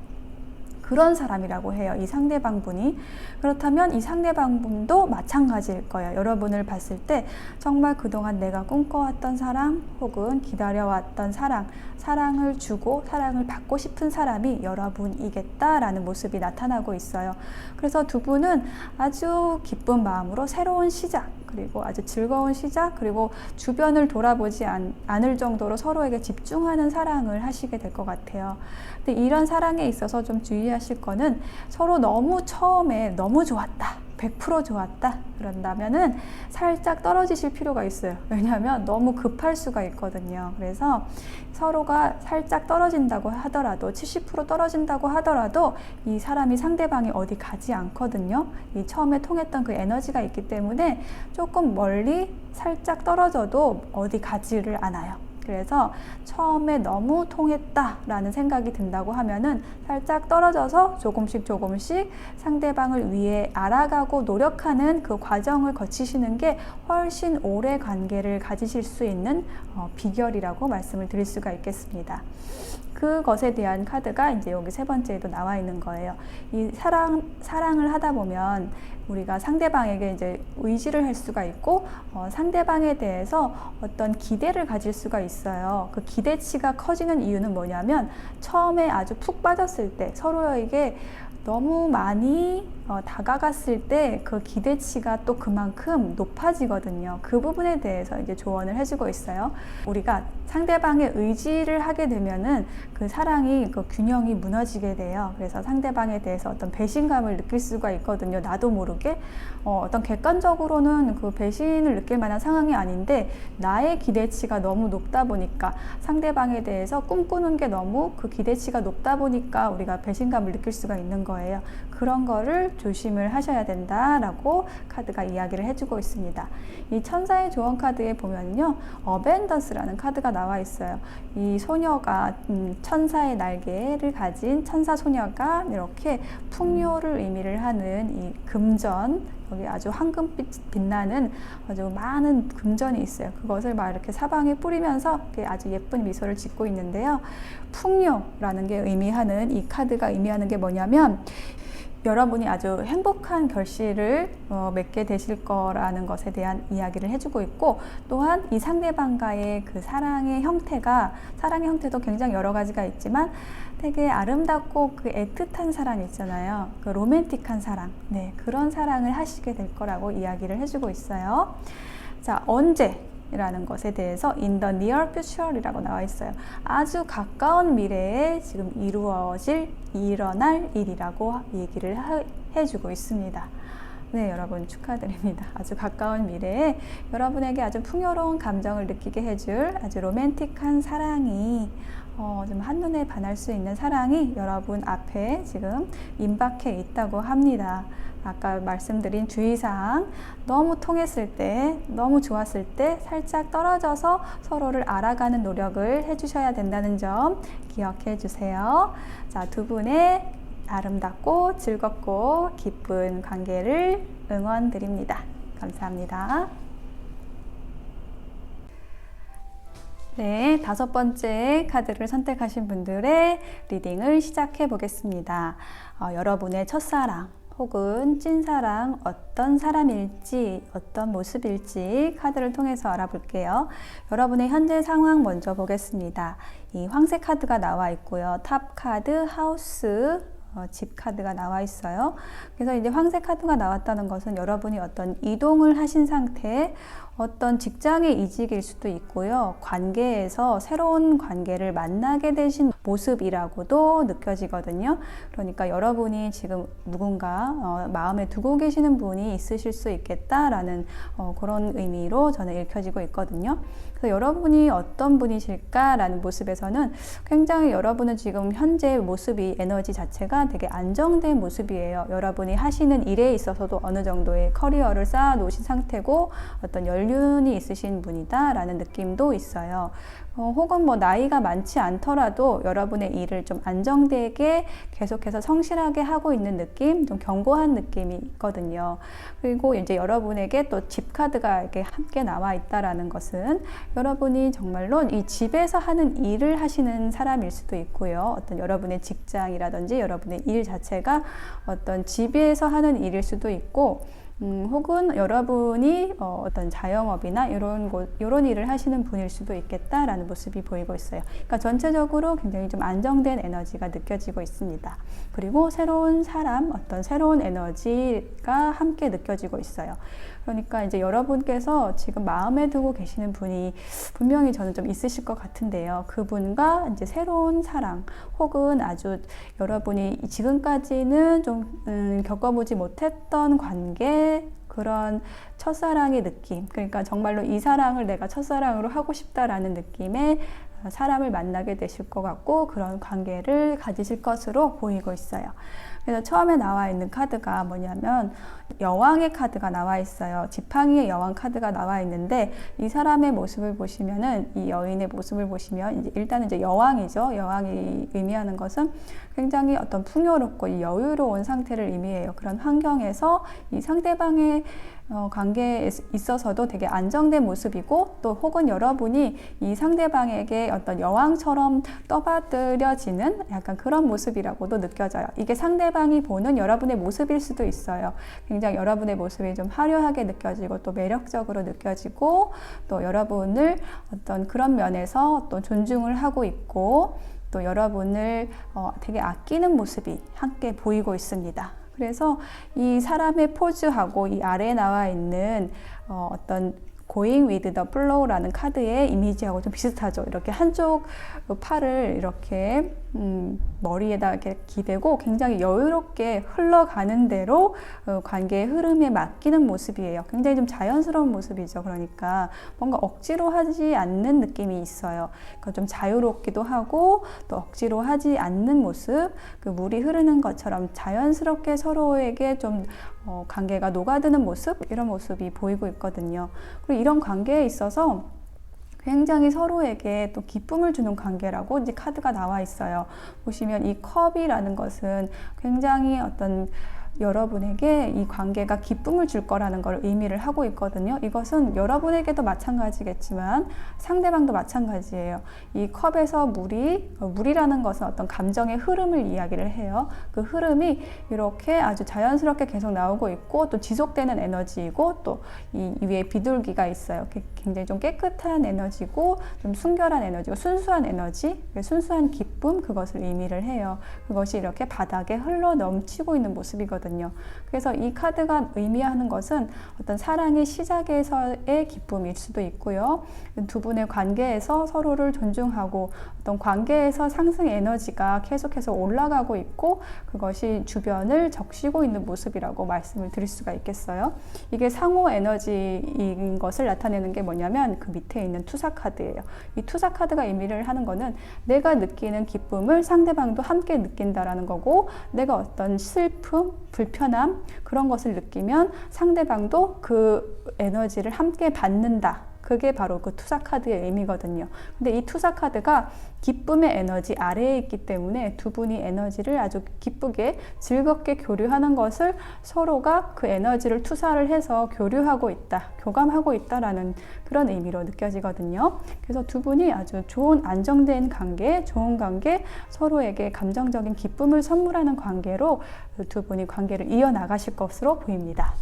그런 사람이라고 해요. 이 상대방 분이. 그렇다면 이 상대방 분도 마찬가지일 거예요. 여러분을 봤을 때 정말 그동안 내가 꿈꿔왔던 사랑 혹은 기다려왔던 사랑을 주고 사랑을 받고 싶은 사람이 여러분이겠다라는 모습이 나타나고 있어요. 그래서 두 분은 아주 기쁜 마음으로 새로운 시작, 그리고 아주 즐거운 시작, 그리고 주변을 돌아보지 않을 정도로 서로에게 집중하는 사랑을 하시게 될 것 같아요. 근데 이런 사랑에 있어서 좀 주의하실 거는 서로 너무 처음에 너무 좋았다, 100% 좋았다 그런다면은 살짝 떨어지실 필요가 있어요. 왜냐하면 너무 급할 수가 있거든요. 그래서 서로가 살짝 떨어진다고 하더라도 70% 떨어진다고 하더라도 이 사람이 상대방이 어디 가지 않거든요. 이 처음에 통했던 그 에너지가 있기 때문에 조금 멀리 살짝 떨어져도 어디 가지를 않아요. 그래서 처음에 너무 통했다라는 생각이 든다고 하면은 살짝 떨어져서 조금씩 상대방을 위해 알아가고 노력하는 그 과정을 거치시는 게 훨씬 오래 관계를 가지실 수 있는 비결이라고 말씀을 드릴 수가 있겠습니다. 그것에 대한 카드가 이제 여기 세 번째에도 나와 있는 거예요. 이 사랑을 하다 보면 우리가 상대방에게 이제 의지를 할 수가 있고 상대방에 대해서 어떤 기대를 가질 수가 있어요. 그 기대치가 커지는 이유는 뭐냐면 처음에 아주 푹 빠졌을 때 서로에게 너무 많이 다가갔을 때 그 기대치가 또 그만큼 높아지거든요. 그 부분에 대해서 이제 조언을 해주고 있어요. 우리가 상대방의 의지를 하게 되면은 그 사랑이 그 균형이 무너지게 돼요. 그래서 상대방에 대해서 어떤 배신감을 느낄 수가 있거든요. 나도 모르게 어떤 객관적으로는 그 배신을 느낄 만한 상황이 아닌데 나의 기대치가 너무 높다 보니까 상대방에 대해서 꿈꾸는 게 너무 그 기대치가 높다 보니까 우리가 배신감을 느낄 수가 있는 거예요. 그런 거를 조심을 하셔야 된다라고 카드가 이야기를 해주고 있습니다. 이 천사의 조언 카드에 보면요, 어벤던스라는 카드가 나와 있어요. 이 소녀가 천사의 날개를 가진 천사 소녀가 이렇게 풍요를 의미를 하는 이 금전, 여기 아주 황금빛 빛나는 아주 많은 금전이 있어요. 그것을 막 이렇게 사방에 뿌리면서 아주 예쁜 미소를 짓고 있는데요. 풍요라는 게 의미하는 이 카드가 의미하는 게 뭐냐면 여러분이 아주 행복한 결실을 맺게 되실 거라는 것에 대한 이야기를 해주고 있고, 또한 이 상대방과의 그 사랑의 형태도 굉장히 여러 가지가 있지만 되게 아름답고 그 애틋한 사랑 있잖아요. 그 로맨틱한 사랑, 네, 그런 사랑을 하시게 될 거라고 이야기를 해주고 있어요. 자, 언제? 라는 것에 대해서 in the near future 이라고 나와 있어요. 아주 가까운 미래에 지금 일어날 일이라고 얘기를 해주고 있습니다. 네, 여러분 축하드립니다. 아주 가까운 미래에 여러분에게 아주 풍요로운 감정을 느끼게 해줄 아주 로맨틱한 사랑이 좀 한눈에 반할 수 있는 사랑이 여러분 앞에 지금 임박해 있다고 합니다. 아까 말씀드린 주의사항, 너무 통했을 때, 너무 좋았을 때 살짝 떨어져서 서로를 알아가는 노력을 해주셔야 된다는 점 기억해 주세요. 자, 두 분의 아름답고 즐겁고 기쁜 관계를 응원드립니다. 감사합니다. 네, 5번째 카드를 선택하신 분들의 리딩을 시작해 보겠습니다. 여러분의 첫사랑 혹은 찐사랑 어떤 사람일지 어떤 모습일지 카드를 통해서 알아볼게요. 여러분의 현재 상황 먼저 보겠습니다. 이 황색 카드가 나와 있고요. 탑 카드, 하우스, 집 카드가 나와 있어요. 그래서 이제 황색 카드가 나왔다는 것은 여러분이 어떤 이동을 하신 상태, 어떤 직장의 이직일 수도 있고요. 관계에서 새로운 관계를 만나게 되신 모습이라고도 느껴지거든요. 그러니까 여러분이 지금 누군가 마음에 두고 계시는 분이 있으실 수 있겠다라는 그런 의미로 저는 읽혀지고 있거든요. 그래서 여러분이 어떤 분이실까라는 모습에서는 굉장히 여러분은 지금 현재 모습이 에너지 자체가 되게 안정된 모습이에요. 여러분이 하시는 일에 있어서도 어느 정도의 커리어를 쌓아 놓으신 상태고 어떤 연륜이 있으신 분이다 라는 느낌도 있어요. 혹은 뭐 나이가 많지 않더라도 여러분의 일을 좀 안정되게 계속해서 성실하게 하고 있는 느낌, 좀 견고한 느낌이 있거든요. 그리고 이제 여러분에게 또 집 카드가 이렇게 함께 나와 있다라는 것은 여러분이 정말로 이 집에서 하는 일을 하시는 사람일 수도 있고요. 어떤 여러분의 직장이라든지 여러분의 일 자체가 어떤 집에서 하는 일일 수도 있고, 혹은 여러분이 어떤 자영업이나 이런 일을 하시는 분일 수도 있겠다라는 모습이 보이고 있어요. 그러니까 전체적으로 굉장히 좀 안정된 에너지가 느껴지고 있습니다. 그리고 새로운 사람, 어떤 새로운 에너지가 함께 느껴지고 있어요. 그러니까 이제 여러분께서 지금 마음에 두고 계시는 분이 분명히 저는 좀 있으실 것 같은데요. 그분과 이제 새로운 사랑, 혹은 아주 여러분이 지금까지는 좀 겪어보지 못했던 관계, 그런 첫사랑의 느낌, 그러니까 정말로 이 사랑을 내가 첫사랑으로 하고 싶다라는 느낌의 사람을 만나게 되실 것 같고, 그런 관계를 가지실 것으로 보이고 있어요. 그래서 처음에 나와 있는 카드가 뭐냐면 여왕의 카드가 나와 있어요. 지팡이의 여왕 카드가 나와 있는데, 이 사람의 모습을 보시면은, 이 여인의 모습을 보시면 이제 일단은 이제 여왕이죠. 여왕이 의미하는 것은 굉장히 어떤 풍요롭고 여유로운 상태를 의미해요. 그런 환경에서 이 상대방의 관계에 있어서도 되게 안정된 모습이고, 또 혹은 여러분이 이 상대방에게 어떤 여왕처럼 떠받들여지는 약간 그런 모습이라고도 느껴져요. 이게 상대방이 보는 여러분의 모습일 수도 있어요. 굉장히 여러분의 모습이 좀 화려하게 느껴지고 또 매력적으로 느껴지고, 또 여러분을 어떤 그런 면에서 또 존중을 하고 있고, 또 여러분을 되게 아끼는 모습이 함께 보이고 있습니다. 그래서 이 사람의 포즈하고 이 아래에 나와 있는 어떤 Going with the flow라는 카드의 이미지하고 좀 비슷하죠. 이렇게 한쪽 팔을 이렇게 머리에다 이렇게 기대고 굉장히 여유롭게 흘러가는 대로 관계의 흐름에 맡기는 모습이에요. 굉장히 좀 자연스러운 모습이죠. 그러니까 뭔가 억지로 하지 않는 느낌이 있어요. 그러니까 좀 자유롭기도 하고 또 억지로 하지 않는 모습, 그 물이 흐르는 것처럼 자연스럽게 서로에게 좀 관계가 녹아드는 모습, 이런 모습이 보이고 있거든요. 그리고 이런 관계에 있어서 굉장히 서로에게 또 기쁨을 주는 관계라고 이제 카드가 나와 있어요. 보시면 이 컵이라는 것은 굉장히 어떤 여러분에게 이 관계가 기쁨을 줄 거라는 걸 의미를 하고 있거든요. 이것은 여러분에게도 마찬가지겠지만 상대방도 마찬가지예요. 이 컵에서 물이라는 것은 어떤 감정의 흐름을 이야기를 해요. 그 흐름이 이렇게 아주 자연스럽게 계속 나오고 있고 또 지속되는 에너지이고 또 이 위에 비둘기가 있어요. 굉장히 좀 깨끗한 에너지고 좀 순결한 에너지고 순수한 에너지, 순수한 기쁨, 그것을 의미를 해요. 그것이 이렇게 바닥에 흘러 넘치고 있는 모습이거든요. 그래서 이 카드가 의미하는 것은 어떤 사랑의 시작에서의 기쁨일 수도 있고요. 두 분의 관계에서 서로를 존중하고 어떤 관계에서 상승 에너지가 계속해서 올라가고 있고 그것이 주변을 적시고 있는 모습이라고 말씀을 드릴 수가 있겠어요. 이게 상호 에너지인 것을 나타내는 게 뭐냐면 그 밑에 있는 투사 카드예요. 이 투사 카드가 의미를 하는 거는 내가 느끼는 기쁨을 상대방도 함께 느낀다라는 거고, 내가 어떤 슬픔, 불편함 그런 것을 느끼면 상대방도 그 에너지를 함께 받는다. 그게 바로 그 투사 카드의 의미거든요. 근데 이 투사 카드가 기쁨의 에너지 아래에 있기 때문에 두 분이 에너지를 아주 기쁘게 즐겁게 교류하는 것을 서로가 그 에너지를 투사를 해서 교류하고 있다, 교감하고 있다라는 그런 의미로 느껴지거든요. 그래서 두 분이 아주 좋은 안정된 관계, 좋은 관계, 서로에게 감정적인 기쁨을 선물하는 관계로 두 분이 관계를 이어나가실 것으로 보입니다.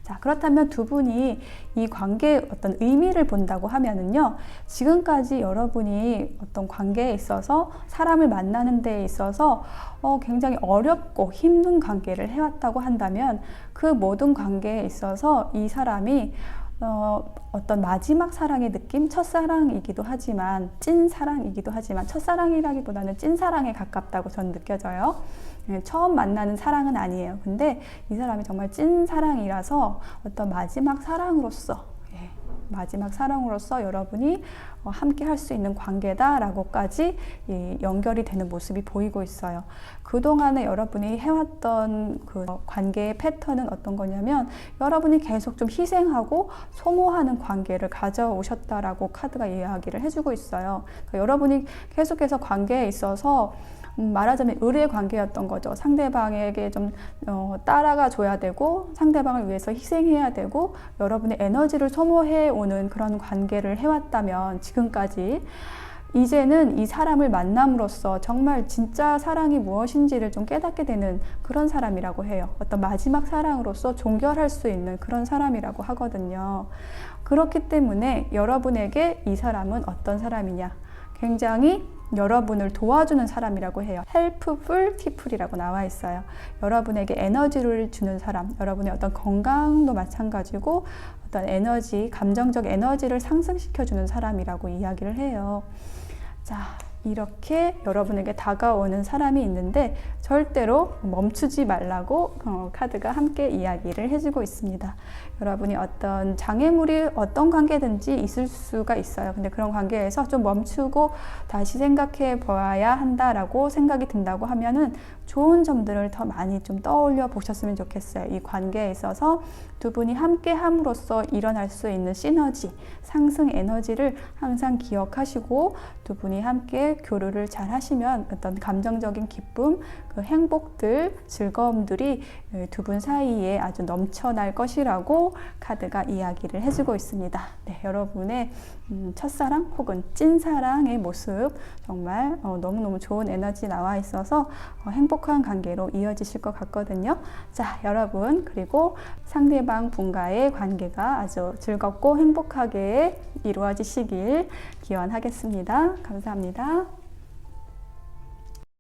자, 그렇다면 두 분이 이 관계의 어떤 의미를 본다고 하면은요, 지금까지 여러분이 어떤 관계에 있어서 사람을 만나는 데 있어서 굉장히 어렵고 힘든 관계를 해왔다고 한다면 그 모든 관계에 있어서 이 사람이 어떤 마지막 사랑의 느낌, 첫사랑이기도 하지만 찐사랑이기도 하지만 첫사랑이라기보다는 찐사랑에 가깝다고 저는 느껴져요. 처음 만나는 사랑은 아니에요. 근데 이 사람이 정말 찐사랑이라서 어떤 마지막 사랑으로서 여러분이 함께 할 수 있는 관계다라고까지 연결이 되는 모습이 보이고 있어요. 그동안에 여러분이 해왔던 그 관계의 패턴은 어떤 거냐면 여러분이 계속 좀 희생하고 소모하는 관계를 가져오셨다라고 카드가 이야기를 해주고 있어요. 그러니까 여러분이 계속해서 관계에 있어서 말하자면 의뢰 관계였던 거죠. 상대방에게 좀 따라가 줘야 되고 상대방을 위해서 희생해야 되고 여러분의 에너지를 소모해 오는 그런 관계를 해왔다면 지금까지 이제는 이 사람을 만남으로써 정말 진짜 사랑이 무엇인지를 좀 깨닫게 되는 그런 사람이라고 해요. 어떤 마지막 사랑으로서 종결할 수 있는 그런 사람이라고 하거든요. 그렇기 때문에 여러분에게 이 사람은 어떤 사람이냐? 굉장히 여러분을 도와주는 사람이라고 해요. helpful people이라고 나와 있어요. 여러분에게 에너지를 주는 사람, 여러분의 어떤 건강도 마찬가지고 어떤 에너지, 감정적 에너지를 상승시켜주는 사람이라고 이야기를 해요. 자, 이렇게 여러분에게 다가오는 사람이 있는데 절대로 멈추지 말라고 카드가 함께 이야기를 해주고 있습니다. 여러분이 어떤 장애물이 어떤 관계든지 있을 수가 있어요. 근데 그런 관계에서 좀 멈추고 다시 생각해 보아야 한다라고 생각이 든다고 하면은 좋은 점들을 더 많이 좀 떠올려 보셨으면 좋겠어요. 이 관계에 있어서 두 분이 함께 함으로써 일어날 수 있는 시너지, 상승 에너지를 항상 기억하시고 두 분이 함께 교류를 잘 하시면 어떤 감정적인 기쁨, 그 행복들, 즐거움들이 두 분 사이에 아주 넘쳐날 것이라고 카드가 이야기를 해주고 있습니다. 네, 여러분의 첫사랑 혹은 찐사랑의 모습 정말 너무너무 좋은 에너지 나와 있어서 행복한 관계로 이어지실 것 같거든요. 자, 여러분, 그리고 상대방 분과의 관계가 아주 즐겁고 행복하게 이루어지시길 기원하겠습니다. 감사합니다.